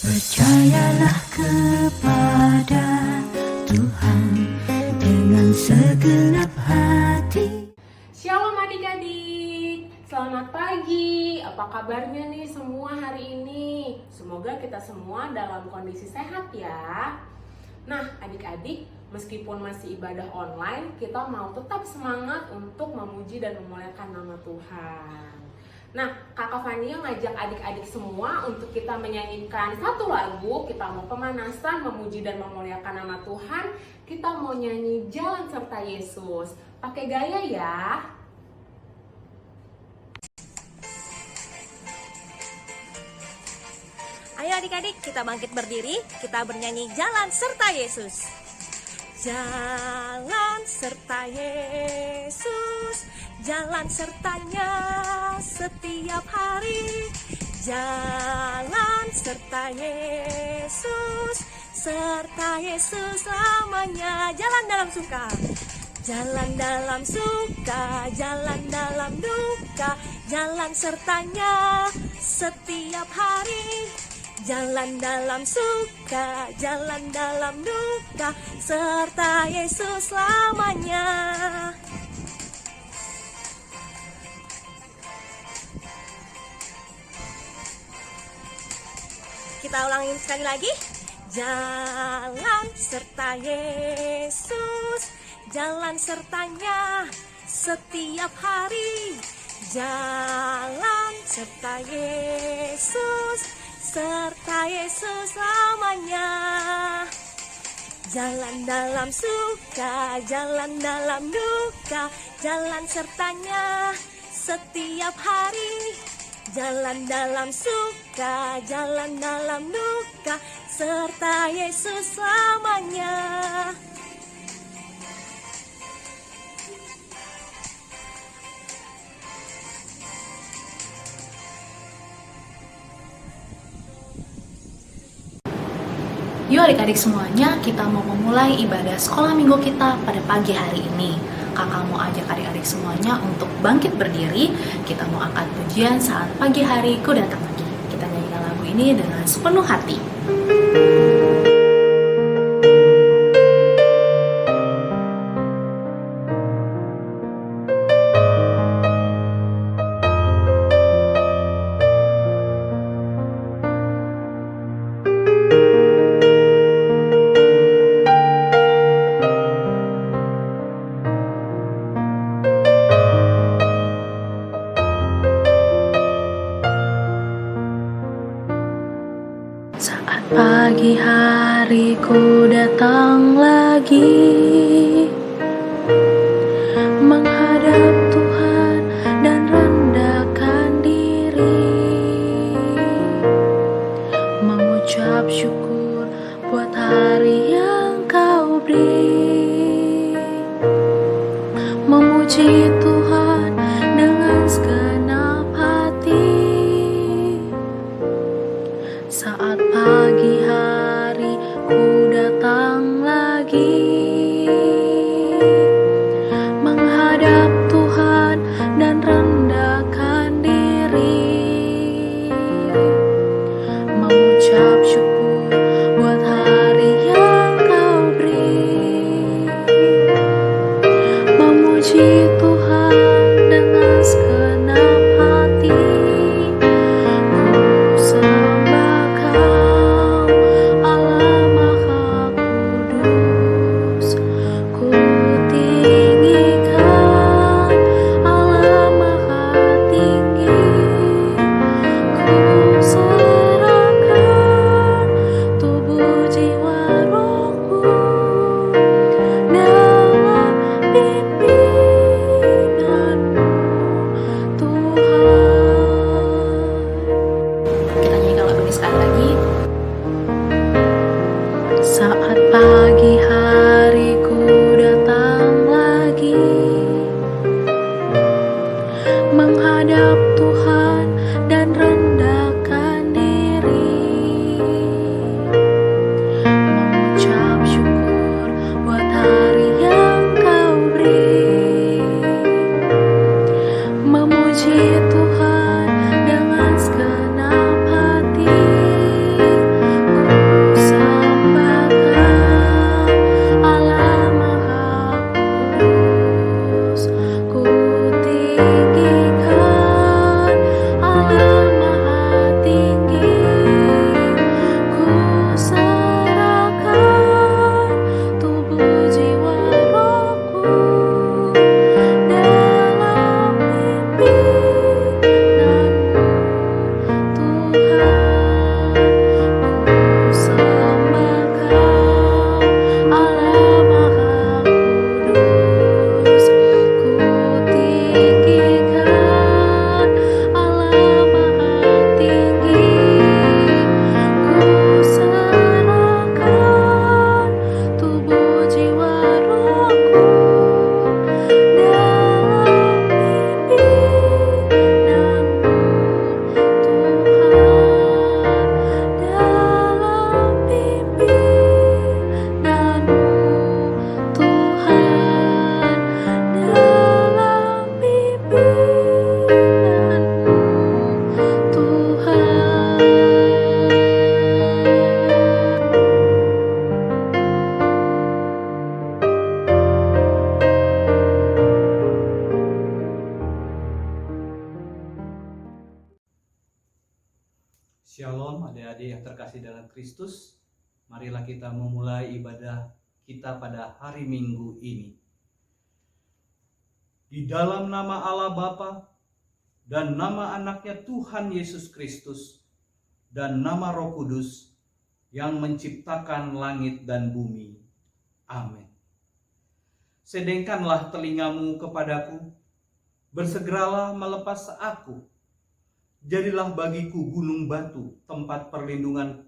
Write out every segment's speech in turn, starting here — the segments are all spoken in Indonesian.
Percayalah kepada Tuhan dengan segenap hati. Shalom adik-adik, selamat pagi. Apa kabarnya nih semua hari ini? Semoga kita semua dalam kondisi sehat ya. Nah adik-adik, meskipun masih ibadah online, kita mau tetap semangat untuk memuji dan memuliakan nama Tuhan. Nah, Kakak Fania ngajak adik-adik semua untuk kita menyanyikan satu lagu. Kita mau pemanasan, memuji dan memuliakan nama Tuhan. Kita mau nyanyi Jalan Serta Yesus. Pakai gaya ya. Ayo adik-adik, kita bangkit berdiri, kita bernyanyi Jalan Serta Yesus. Jalan serta Yesus, jalan sertanya setiap hari. Jalan serta Yesus, serta Yesus selamanya. Jalan dalam suka, jalan dalam suka, jalan dalam duka, jalan sertanya setiap hari. Jalan dalam suka, jalan dalam duka, serta Yesus selamanya. Kita ulangin sekali lagi. Jalan serta Yesus, jalan sertanya setiap hari. Jalan serta Yesus, serta Yesus selamanya. Jalan dalam suka, jalan dalam duka, jalan sertanya setiap hari. Jalan dalam suka, jalan dalam duka, serta Yesus selamanya. Yuk adik-adik semuanya, kita mau memulai ibadah sekolah minggu kita pada pagi hari ini. Kakak mau ajak adik-adik semuanya untuk bangkit berdiri. Kita mau angkat pujian saat pagi hari ku datang lagi. Kita nyanyikan lagu ini dengan sepenuh hati. Pagi hari ku datang lagi menghadap Tuhan dan rendahkan diri, mengucap syukur buat hari yang Kau beri, memuji Tuhan dengan segenap hati. Saat pagi hari ku datang lagi menghadap Tuhan dan rendahkan diri, mengucap syukur buat hari yang Kau beri, memuji Tuhan dengan segenap hati. Shalom adik-adik yang terkasih dalam Kristus. Marilah kita memulai ibadah kita pada hari Minggu ini. Di dalam nama Allah Bapa dan nama anaknya Tuhan Yesus Kristus dan nama Roh Kudus yang menciptakan langit dan bumi. Amin. Sedengkanlah telingamu kepadaku, bersegeralah melepas aku. Jadilah bagiku gunung batu, tempat perlindungan,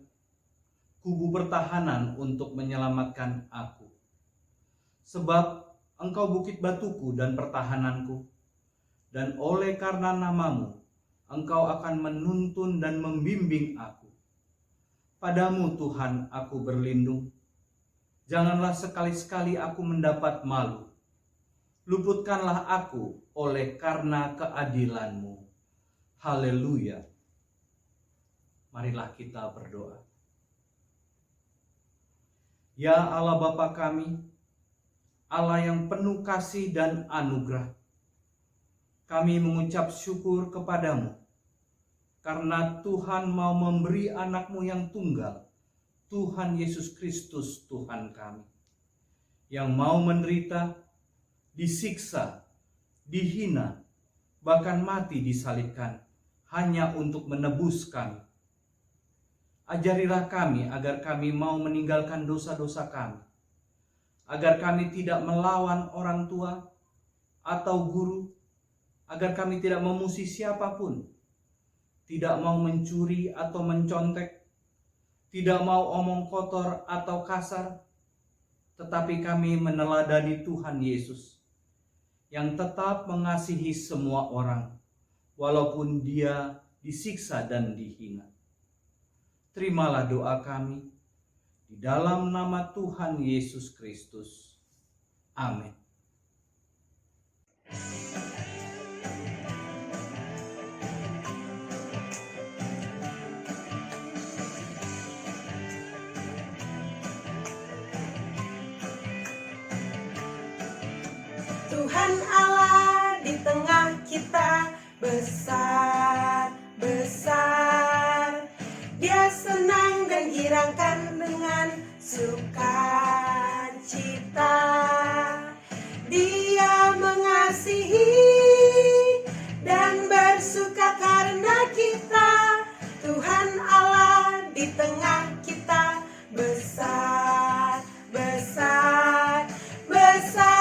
kubu pertahanan untuk menyelamatkan aku. Sebab Engkau bukit batuku dan pertahananku, dan oleh karena namamu, Engkau akan menuntun dan membimbing aku. Padamu Tuhan aku berlindung. Janganlah sekali-sekali aku mendapat malu. Luputkanlah aku oleh karena keadilan-Mu. Haleluya. Marilah kita berdoa. Ya Allah Bapa kami, Allah yang penuh kasih dan anugerah, kami mengucap syukur kepadamu karena Tuhan mau memberi anak-Mu yang tunggal, Tuhan Yesus Kristus Tuhan kami, yang mau menderita, disiksa, dihina, bahkan mati disalibkan, hanya untuk menebus kami. Ajarilah kami agar kami mau meninggalkan dosa-dosa kami, agar kami tidak melawan orang tua atau guru, agar kami tidak memusuhi siapapun, tidak mau mencuri atau mencontek, tidak mau omong kotor atau kasar, tetapi kami meneladani Tuhan Yesus yang tetap mengasihi semua orang, walaupun Dia disiksa dan dihina. Terimalah doa kami di dalam nama Tuhan Yesus Kristus. Amin. Tuhan Allah di tengah kita besar, besar. Dia senang dan girangkan dengan sukacita. Dia mengasihi dan bersuka karena kita. Tuhan Allah di tengah kita besar, besar, besar.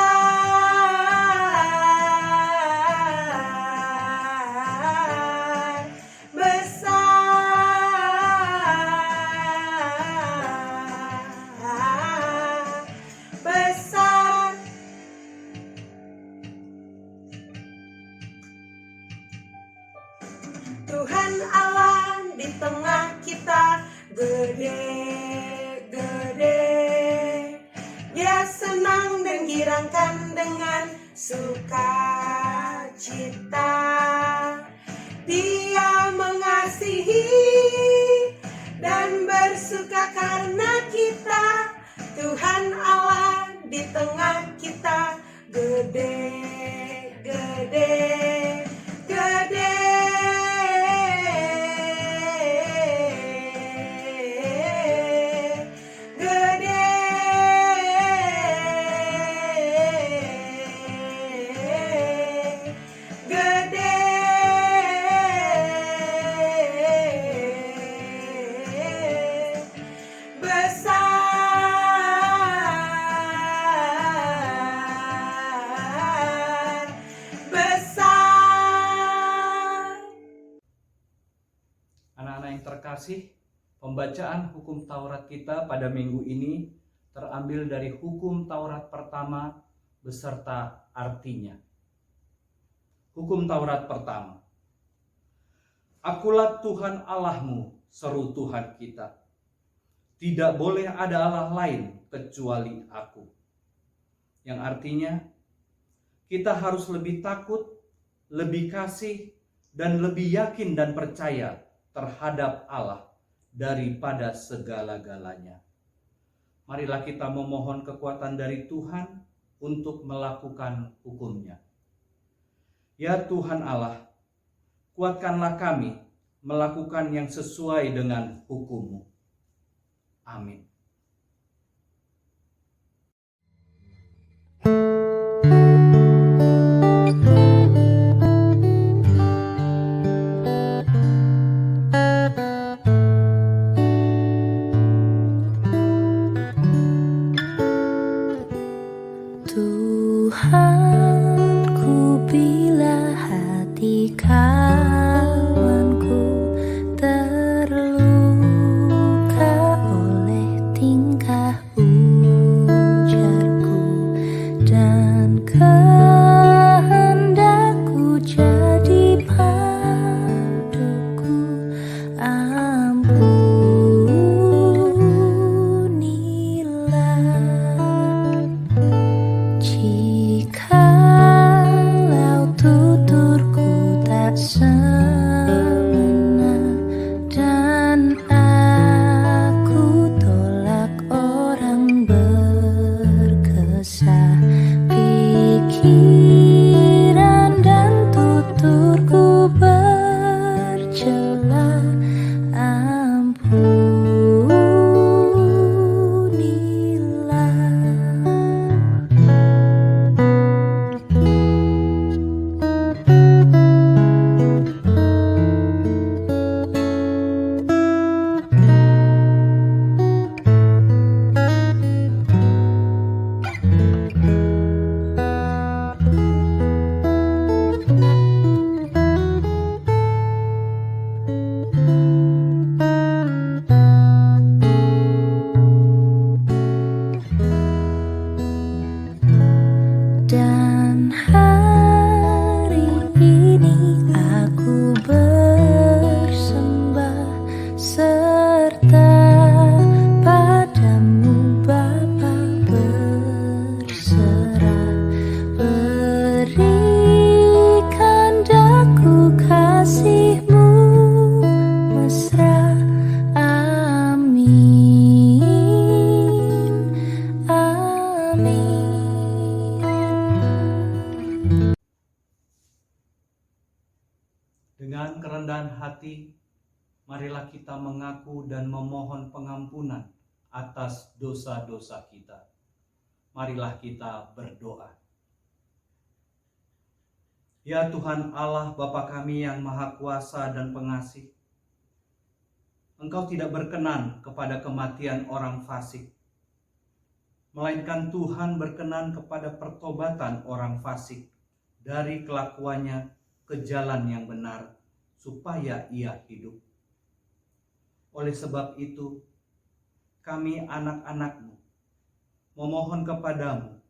Tuhan Allah di tengah kita gede, gede. Dia senang dan girangkan dengan sukacita. Dia mengasihi dan bersuka karena kita. Tuhan Allah di tengah kita gede, gede, gede. Anak-anak yang terkasih, pembacaan hukum Taurat kita pada minggu ini terambil dari hukum Taurat pertama beserta artinya. Hukum Taurat pertama. Akulah Tuhan Allahmu, seru Tuhan kita. Tidak boleh ada Allah lain kecuali aku. Yang artinya, kita harus lebih takut, lebih kasih, dan lebih yakin dan percaya terhadap Allah daripada segala-galanya. Marilah kita memohon kekuatan dari Tuhan untuk melakukan hukum-Nya. Ya Tuhan Allah, kuatkanlah kami melakukan yang sesuai dengan hukum-Mu. Amin. Tuhanku, bila hati kawanku terluka oleh tingkah ujarku dan kehendakku jadi paduku, ampunilah. Jikalau tuturku tak semena dan aku tolak orang berkesah, pikiran dan tuturku bercela, ampunilah. Dan hari ini aku bersembah serta padamu Bapa, berserah, berikan daku kasih-Mu mesra. Amin, amin. Dengan kerendahan hati, marilah kita mengaku dan memohon pengampunan atas dosa-dosa kita. Marilah kita berdoa. Ya Tuhan Allah, Bapa kami yang Maha Kuasa dan Pengasih, Engkau tidak berkenan kepada kematian orang fasik, melainkan Tuhan berkenan kepada pertobatan orang fasik dari kelakuannya ke jalan yang benar, supaya ia hidup. Oleh sebab itu, kami anak-anak-Mu memohon kepadamu,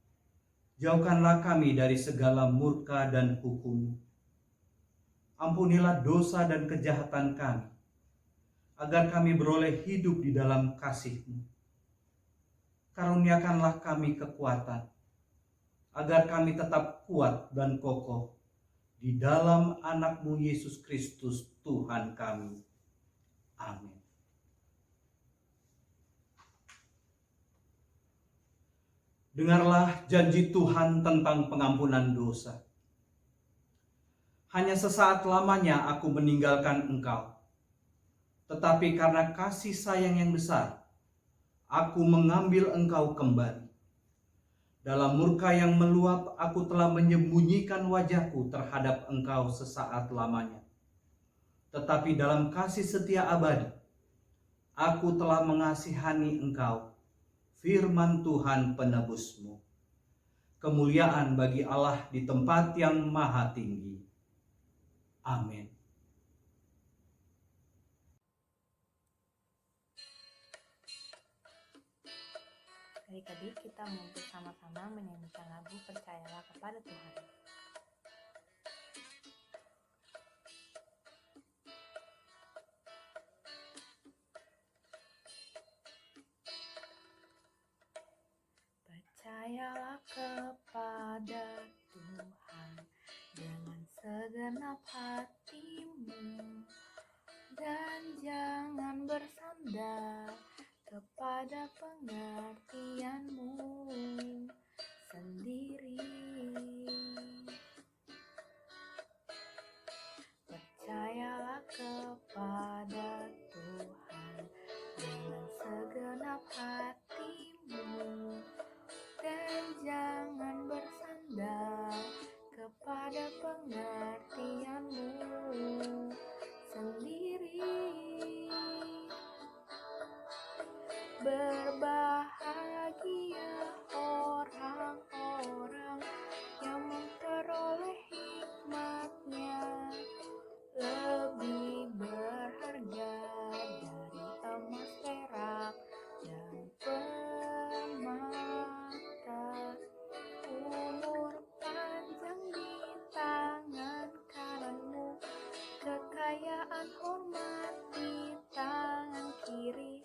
jauhkanlah kami dari segala murka dan hukum. Ampunilah dosa dan kejahatan kami, agar kami beroleh hidup di dalam kasih-Mu. Karuniakanlah kami kekuatan, agar kami tetap kuat dan kokoh di dalam anak-Mu Yesus Kristus Tuhan kami. Amin. Dengarlah janji Tuhan tentang pengampunan dosa. Hanya sesaat lamanya aku meninggalkan engkau, tetapi karena kasih sayang yang besar, aku mengambil engkau kembali. Dalam murka yang meluap, aku telah menyembunyikan wajahku terhadap engkau sesaat lamanya. Tetapi dalam kasih setia abadi, aku telah mengasihani engkau, firman Tuhan penebusmu. Kemuliaan bagi Allah di tempat yang maha tinggi. Amin. Adik-adik, kita mau bersama-sama menyanyikan lagu Percayalah Kepada Tuhan. Percayalah kepada Tuhan dengan segenap hatimu, dan jangan bersandar kepada pengertianmu sendiri. Percayalah kepada Berbahagia orang-orang yang memperoleh hikmatnya, lebih berharga dari emas, perak, dan permata. Umur panjang di tangan kananmu, kekayaan hormat di tangan kiri,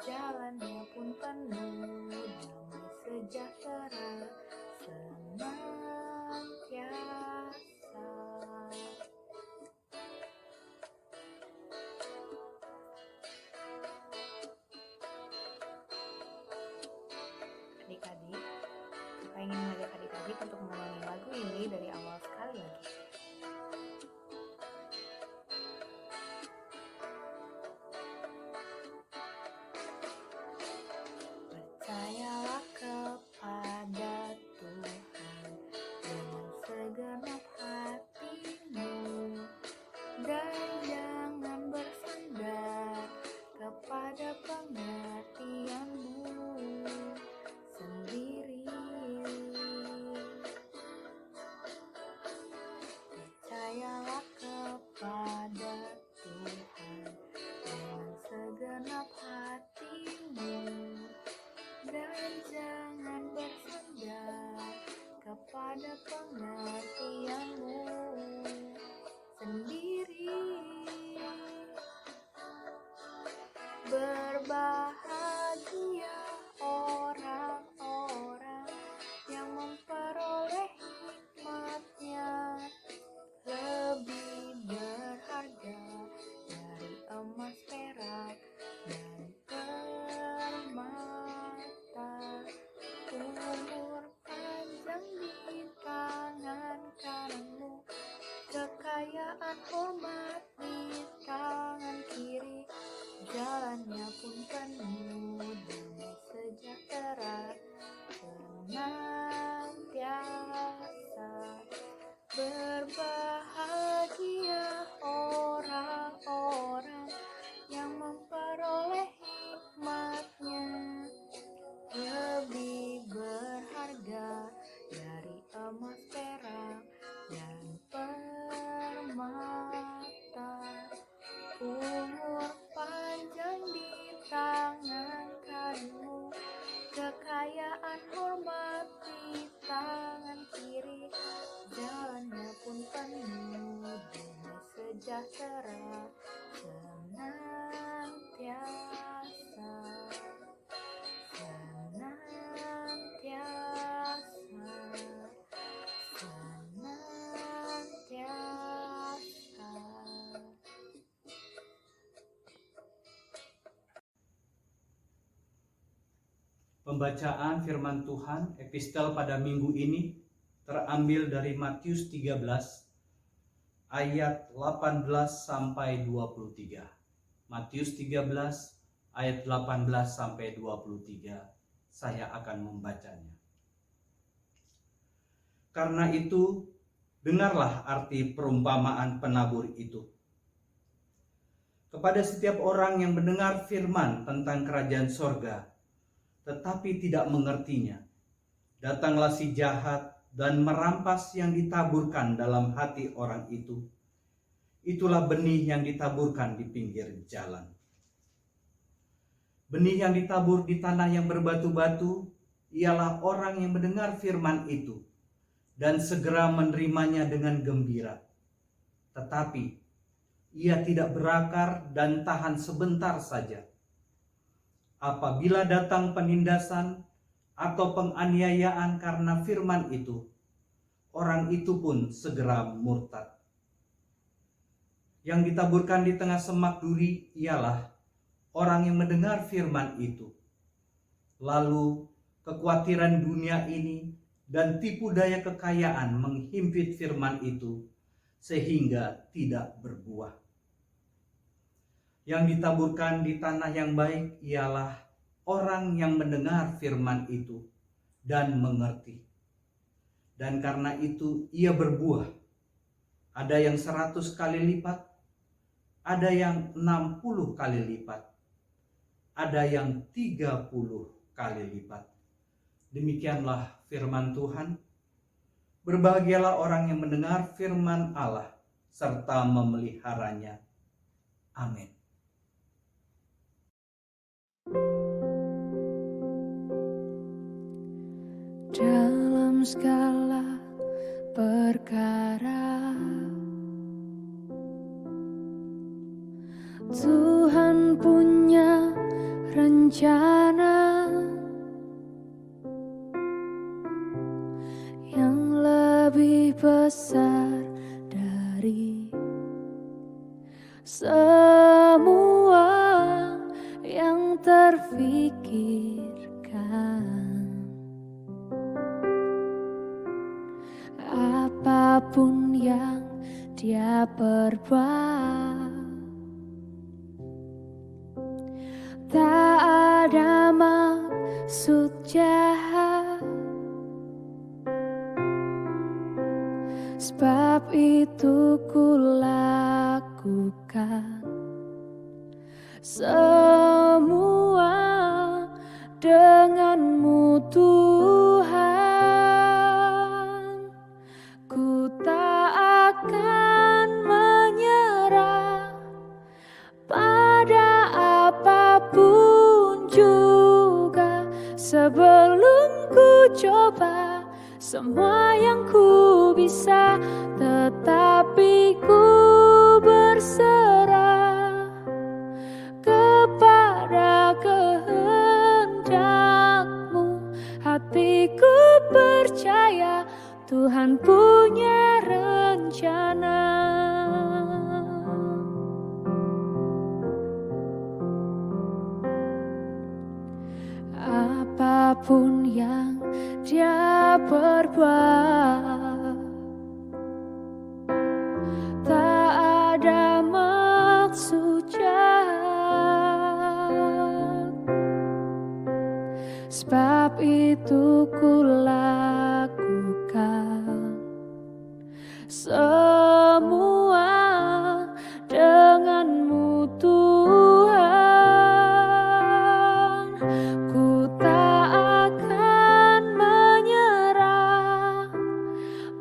jalannya pun penuh damai sejahtera senantiasa. Adik-adik, Kakak ingin mengajak adik-adik untuk mengulangi lagu ini dari awal sekali lagi. Percayalah kepada Tuhan dengan segenap hatimu, dan jangan bersandar kepada pengertianmu sendiri. Percayalah kepada Tuhan dengan segenap hatimu, dan jangan bersandar kepada pengertianmu sendiri. Berbahagia orang-orang yang memperoleh hikmatnya, lebih berharga dari emas, perak, dan permata. Umur panjang di tangan kananmu, kekayaan hormat di tangan kiri, jalannya pun penuh damai sejahtera senantiasa. Berbahagia orang-orang yang memperoleh hikmatnya, lebih berharga dari emas, perak, dan permata. Umur panjang di tangan kananmu, kekayaan hormat di tangan kiri, jalannya pun penuh damai sejahtera senantiasa. Pembacaan firman Tuhan epistel pada minggu ini terambil dari Matius 13 ayat 18 sampai 23. Matius 13 ayat 18 sampai 23. Saya akan membacanya. Karena itu, dengarlah arti perumpamaan penabur itu. Kepada setiap orang yang mendengar firman tentang kerajaan sorga, tetapi tidak mengertinya, datanglah si jahat dan merampas yang ditaburkan dalam hati orang itu. Itulah benih yang ditaburkan di pinggir jalan. Benih yang ditabur di tanah yang berbatu-batu ialah orang yang mendengar firman itu dan segera menerimanya dengan gembira. Tetapi ia tidak berakar dan tahan sebentar saja. Apabila datang penindasan atau penganiayaan karena firman itu, orang itu pun segera murtad. Yang ditaburkan di tengah semak duri ialah orang yang mendengar firman itu, lalu kekhawatiran dunia ini dan tipu daya kekayaan menghimpit firman itu sehingga tidak berbuah. Yang ditaburkan di tanah yang baik ialah orang yang mendengar firman itu dan mengerti. Dan karena itu ia berbuah. Ada yang 100 kali lipat, ada yang 60 kali lipat, ada yang 30 kali lipat. Demikianlah firman Tuhan. Berbahagialah orang yang mendengar firman Allah serta memeliharanya. Amin. Dalam segala perkara Tuhan punya rencana yang lebih besar dari semua yang terfikirkan. Apapun yang Dia perbuat, tak ada maksud jahat. Sebab itu ku lakukan semua denganmu Tuhan. Ku tak akan menyerah pada apapun juga, sebelum ku coba semua yang ku bisa, tetapi ku berserah kepada kehendak-Mu. Hatiku percaya Tuhan punya rencana. Apapun yang Dia perbuat, tak ada maksud jahat. Sebab itu ku lakukan semua denganmu Tuhan. Ku tak akan menyerah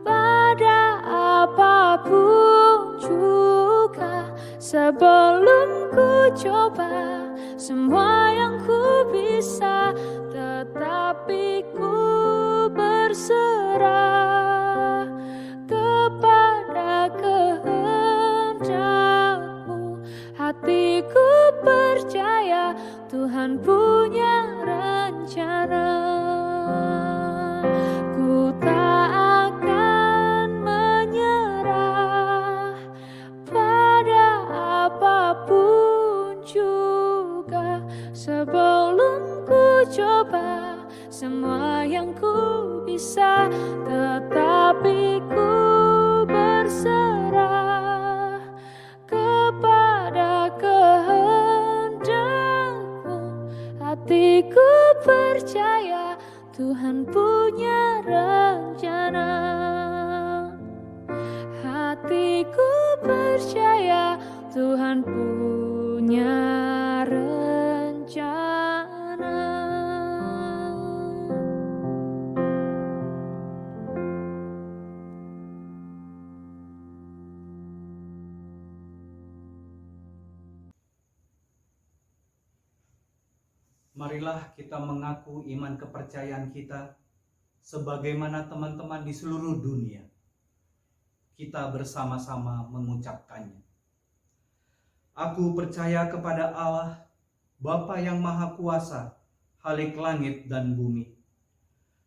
pada apapun juga, sebelum ku coba semua yang ku bisa, tetapi ku berserah kepada kehendak-Mu. Hatiku percaya Tuhan punya rencana. Ku tak akan menyerah pada apapun juga, sebelum ku coba semua yang ku bisa, tetapi ku berserah kepada kehendak-Mu. Hatiku percaya Tuhan punya rencana. Hatiku percaya Tuhan punya rencana. Marilah kita mengaku iman kepercayaan kita sebagaimana teman-teman di seluruh dunia. Kita bersama-sama mengucapkannya. Aku percaya kepada Allah, Bapa yang Maha Kuasa, Khalik langit dan bumi.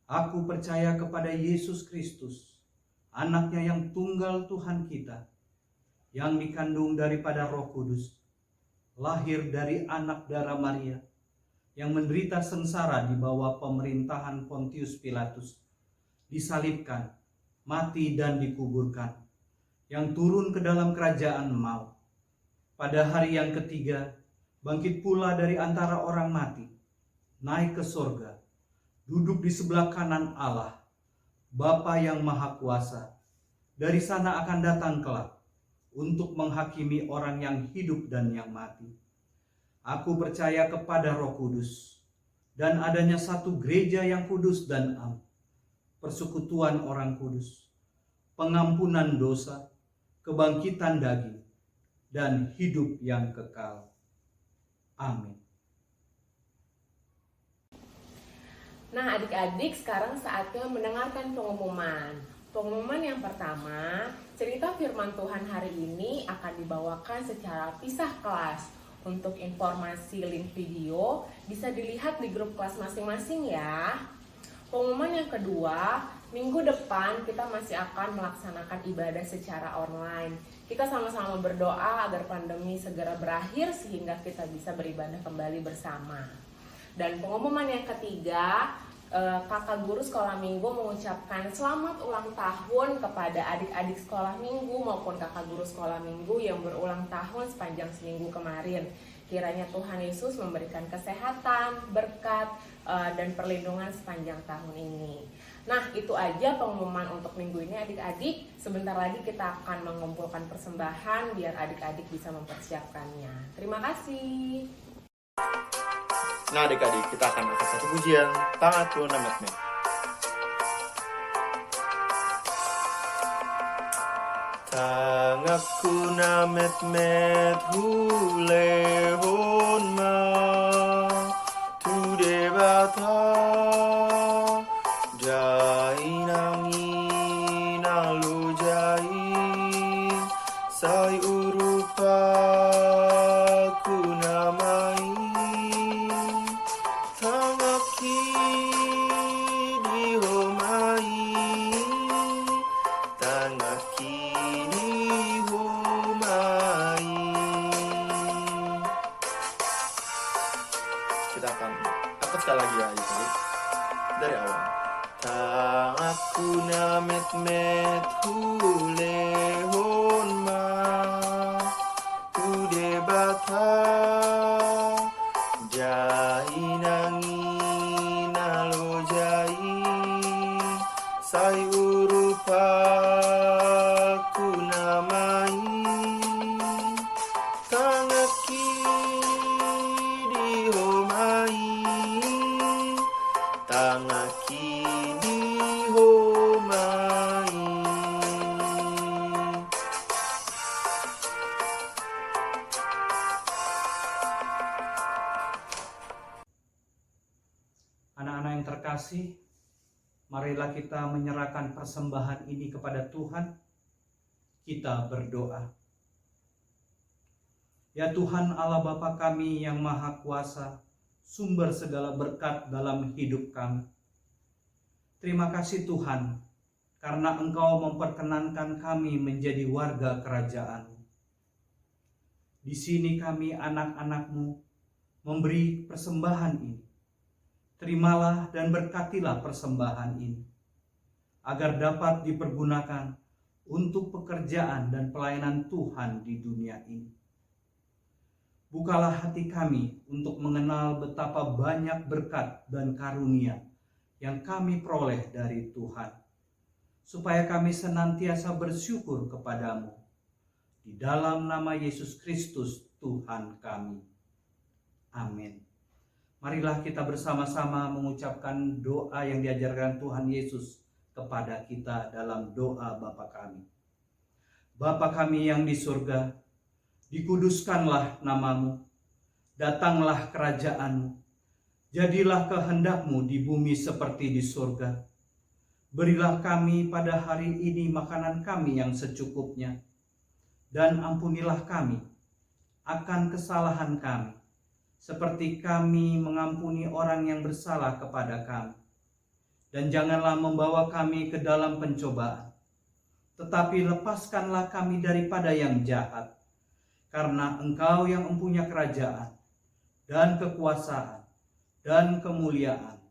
Aku percaya kepada Yesus Kristus, anaknya yang tunggal Tuhan kita, yang dikandung daripada Roh Kudus, lahir dari anak darah Maria, yang menderita sengsara di bawah pemerintahan Pontius Pilatus, disalibkan, mati dan dikuburkan, yang turun ke dalam kerajaan maut. Pada hari yang ketiga, bangkit pula dari antara orang mati, naik ke surga, duduk di sebelah kanan Allah, Bapa yang Maha Kuasa. Dari sana akan datang kelak untuk menghakimi orang yang hidup dan yang mati. Aku percaya kepada Roh Kudus dan adanya satu gereja yang kudus dan am, persekutuan orang kudus, pengampunan dosa, kebangkitan daging, dan hidup yang kekal. Amin. Nah, adik-adik, sekarang saatnya mendengarkan pengumuman. Pengumuman yang pertama, cerita firman Tuhan hari ini akan dibawakan secara pisah kelas. Untuk informasi link video bisa dilihat di grup kelas masing-masing ya. Pengumuman yang kedua, minggu depan kita masih akan melaksanakan ibadah secara online. Kita sama-sama berdoa agar pandemi segera berakhir sehingga kita bisa beribadah kembali bersama. Dan pengumuman yang ketiga, kakak guru sekolah minggu mengucapkan selamat ulang tahun kepada adik-adik sekolah minggu maupun kakak guru sekolah minggu yang berulang tahun sepanjang seminggu kemarin. Kiranya Tuhan Yesus memberikan kesehatan, berkat, dan perlindungan sepanjang tahun ini. Nah, itu aja pengumuman untuk minggu ini adik-adik. Sebentar lagi kita akan mengumpulkan persembahan biar adik-adik bisa mempersiapkannya. Terima kasih. Nah adik-adik, kita akan angkat satu pujian, Tanganku Namet-met. Tanganku namet-met hulehon ma tude bata jai nangi nalu jai sai urupa ku namai tangaki dihomai tangaki dihomai. Kita akan angkat sekali lagi ya adik-adik dari awal. Tanganku namet-met hulehon ma tude bata jai nangi nalo jai sai urupa ku namai tangaki dihomai tangaki dihomai. Anak-anak yang terkasih, marilah kita menyerahkan persembahan ini kepada Tuhan. Kita berdoa. Ya Tuhan Allah Bapa kami yang Maha Kuasa, sumber segala berkat dalam hidup kami. Terima kasih Tuhan, karena Engkau memperkenankan kami menjadi warga kerajaan. Di sini kami anak-anak-Mu memberi persembahan ini. Terimalah dan berkatilah persembahan ini, agar dapat dipergunakan untuk pekerjaan dan pelayanan Tuhan di dunia ini. Bukalah hati kami untuk mengenal betapa banyak berkat dan karunia yang kami peroleh dari Tuhan, supaya kami senantiasa bersyukur kepadamu. Di dalam nama Yesus Kristus Tuhan kami. Amin. Marilah kita bersama-sama mengucapkan doa yang diajarkan Tuhan Yesus kepada kita dalam doa Bapa kami. Bapa kami yang di surga, dikuduskanlah namamu, datanglah kerajaanmu, jadilah kehendakmu di bumi seperti di surga. Berilah kami pada hari ini makanan kami yang secukupnya, dan ampunilah kami akan kesalahan kami, seperti kami mengampuni orang yang bersalah kepada kami. Dan janganlah membawa kami ke dalam pencobaan, tetapi lepaskanlah kami daripada yang jahat. Karena Engkau yang mempunyai kerajaan, dan kekuasaan, dan kemuliaan,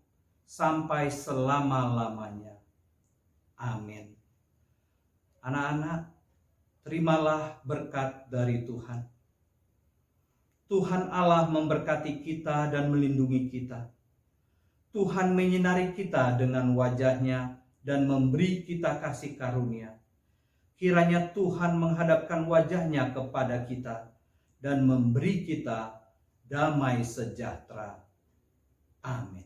sampai selama-lamanya. Amin. Anak-anak, terimalah berkat dari Tuhan. Tuhan Allah memberkati kita dan melindungi kita. Tuhan menyinari kita dengan wajah-Nya dan memberi kita kasih karunia. Kiranya Tuhan menghadapkan wajah-Nya kepada kita dan memberi kita damai sejahtera. Amin.